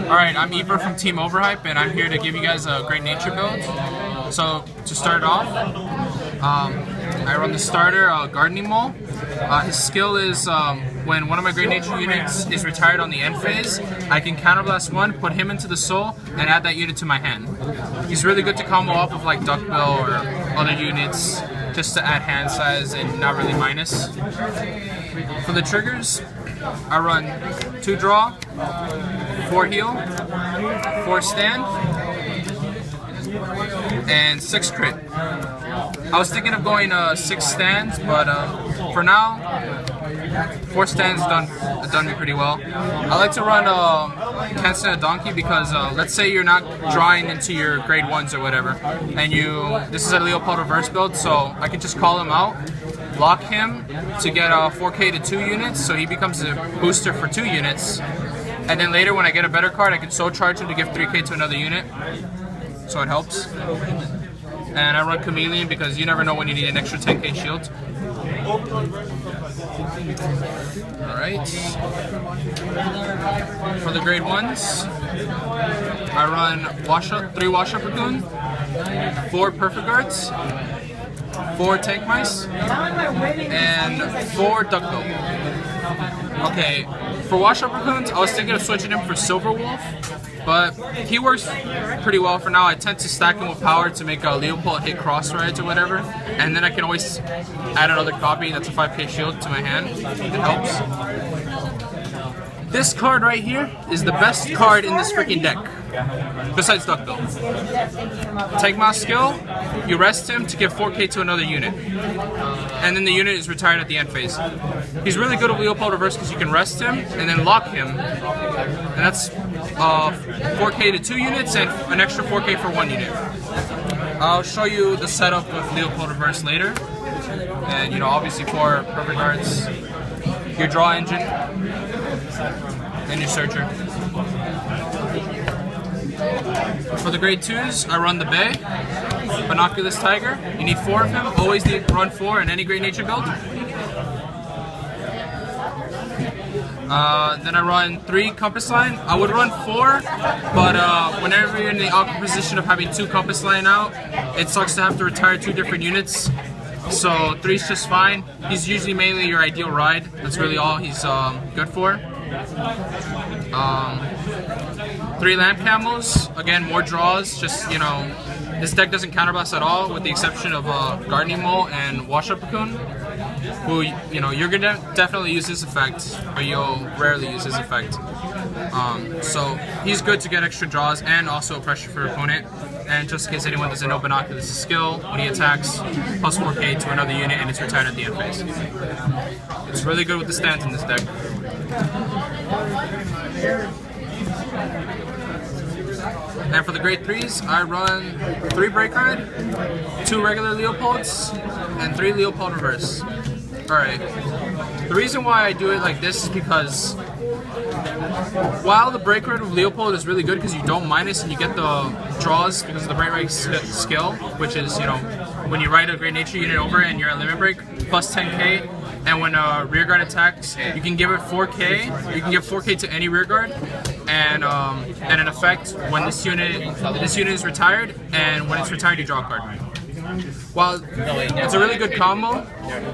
Alright, I'm Eber from Team Overhype, and I'm here to give you guys a great nature build. So, to start off, I run the starter, Gardening Mole. His skill is when one of my great nature units is retired on the end phase, I can counterblast one, put him into the soul, and add that unit to my hand. He's really good to combo up with like Duckbill or other units, just to add hand size and not really minus. For the triggers, I run 2 draw, 4 heal, 4 stand, and 6 crit. I was thinking of going 6 stands, but for now, 4 stands done me pretty well. I like to run Can't Stand a Donkey because let's say you're not drawing into your grade 1s or whatever, and this is a Leopold reverse build, so I can just call him out, lock him to get 4k to 2 units, so he becomes a booster for 2 units. And then later when I get a better card, I can soul charge him to give 3k to another unit, so it helps. And I run Chameleon because you never know when you need an extra 10k shield. Alright. For the grade 1s, I run 3 Wash Up Raccoon, 4 Perfect Guards, 4 Tank Mice, and 4 Duckbill. Okay, for Wash Up Raccoons, I was thinking of switching him for Silver Wolf, but he works pretty well for now. I tend to stack him with power to make a Leopold hit cross rides or whatever, and then I can always add another copy that's a 5k shield to my hand. It helps. This card right here is the best card in this freaking deck, besides Duckbill. Tank Mouse skill, you rest him to give 4k to another unit, and then the unit is retired at the end phase. He's really good at Leopold reverse because you can rest him and then lock him, and that's 4k to 2 units and an extra 4k for 1 unit. I'll show you the setup with Leopold reverse later, and obviously 4 Perfect Guards, your draw engine, and your searcher. For the grade 2s, I run the Bay, Binoculus Tiger. You need 4 of him. Always need run 4 in any great nature build. Then I run 3 Compass Line. I would run 4, but whenever you're in the awkward position of having 2 Compass Line out, it sucks to have to retire 2 different units. So 3's just fine. He's usually mainly your ideal ride. That's really all he's good for. 3 Lamp Camels. Again, more draws. Just this deck doesn't counterblast at all, with the exception of Gardening Mole and Wash Up Raccoon, who you're gonna definitely use his effect, but you'll rarely use his effect. So he's good to get extra draws and also pressure for opponent. And just in case anyone doesn't know, Binoculus' skill, when he attacks, plus 4k to another unit, and it's retired at the end phase. It's really good with the stands in this deck. And for the grade 3s, I run 3 Break Ride, 2 regular Leopolds, and 3 Leopold reverse. Alright, the reason why I do it like this is because while the Break Ride with Leopold is really good because you don't minus and you get the draws because of the Break Ride skill, which is, when you ride a great nature unit over and you're at limit break, plus 10k, and when a rear guard attacks, you can give it 4k, you can give 4k to any rear guard, and in effect, when this unit is retired, and when it's retired, you draw a card. Well, it's a really good combo,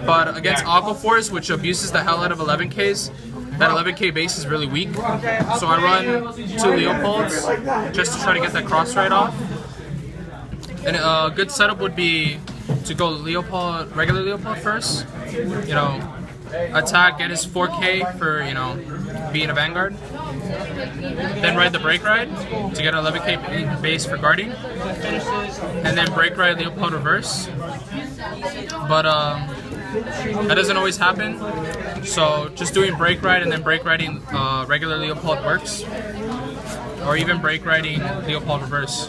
but against Aqua Force, which abuses the hell out of 11ks, that 11k base is really weak. So I run 2 Leopolds just to try to get that cross ride off. And a good setup would be to go regular Leopold first. Attack, get his 4k for being a Vanguard. Then ride the Break Ride to get an 11k base for guarding, and then Break Ride Leopold reverse. But that doesn't always happen, so just doing Break Ride and then Break Riding regular Leopold works, or even Break Riding Leopold reverse,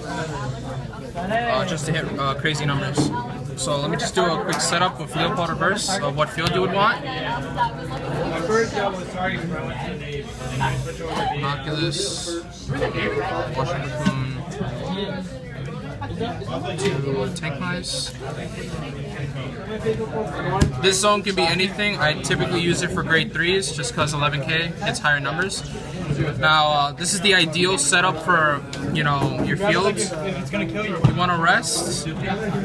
just to hit crazy numbers. So let me just do a quick setup with Leopold reverse of what field you would want. Binoculus, Wash Up Raccoon, 2 Tank Mice. This zone can be anything. I typically use it for grade 3s just because 11k, it's higher numbers. Now, this is the ideal setup for, you know, your fields. You want to rest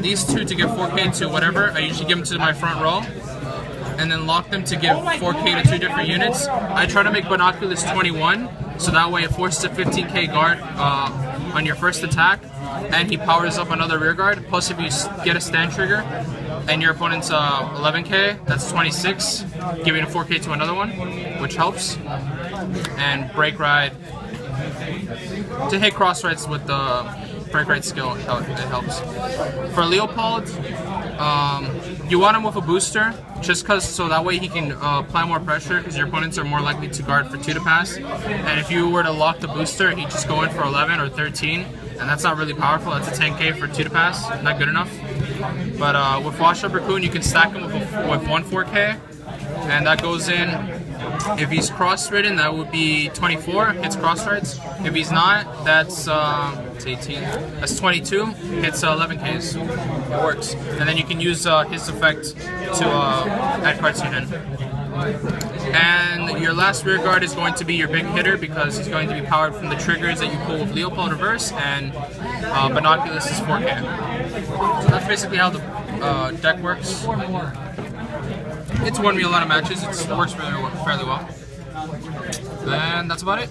these two to give 4K to whatever. I usually give them to my front row, and then lock them to give 4K to 2 different units. I try to make Binoculars 21, so that way it forces a 15K guard on your first attack, and he powers up another rear guard. Plus, if you get a stand trigger, and your opponent's 11K, that's 26, giving a 4K to another one, which helps. And Break Ride, to hit cross rights with the Break Ride skill, it helps. For Leopold, you want him with a booster, just because so that way he can apply more pressure, because your opponents are more likely to guard for 2 to pass. And if you were to lock the booster, he'd just go in for 11 or 13, and that's not really powerful. That's a 10K for 2 to pass, not good enough. But with Wash Up Raccoon, you can stack him with 1 4K, and that goes in. If he's cross-ridden, that would be 24, hits cross-rides. If he's not, that's it's 18. That's 22, hits 11Ks. It works. And then you can use his effect to add cards to your hand. And your last rear guard is going to be your big hitter, because he's going to be powered from the triggers that you pull with Leopold Reverse, and Binoculars is 4K. So that's basically how the deck works. It's won me a lot of matches. It works fairly well. And that's about it.